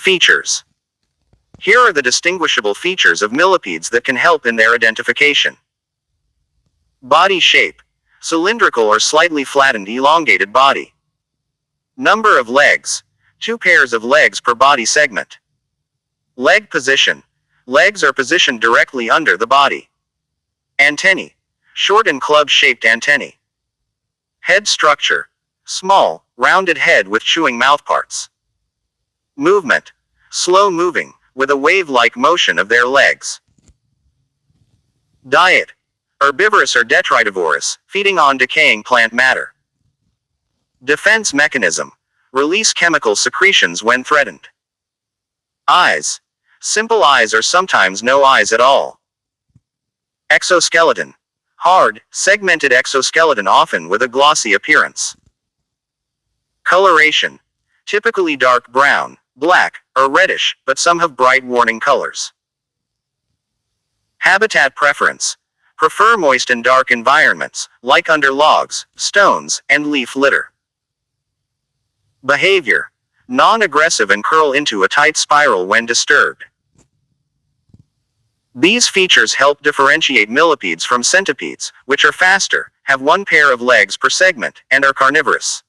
Features. Here are the distinguishable features of millipedes that can help in their identification. Body shape. Cylindrical or slightly flattened elongated body. Number of legs. 2 pairs of legs per body segment. Leg position. Legs are positioned directly under the body. Antennae. Short and club-shaped antennae. Head structure. Small, rounded head with chewing mouthparts. Movement. Slow moving, with a wave-like motion of their legs. Diet. Herbivorous or detritivorous, feeding on decaying plant matter. Defense mechanism. Release chemical secretions when threatened. Eyes. Simple eyes or sometimes no eyes at all. Exoskeleton. Hard, segmented exoskeleton often with a glossy appearance. Coloration. Typically dark brown, black, or reddish, but some have bright warning colors. Habitat preference. Prefer moist and dark environments, like under logs, stones, and leaf litter. Behavior. Non-aggressive and curl into a tight spiral when disturbed. These features help differentiate millipedes from centipedes, which are faster, have 1 pair of legs per segment, and are carnivorous.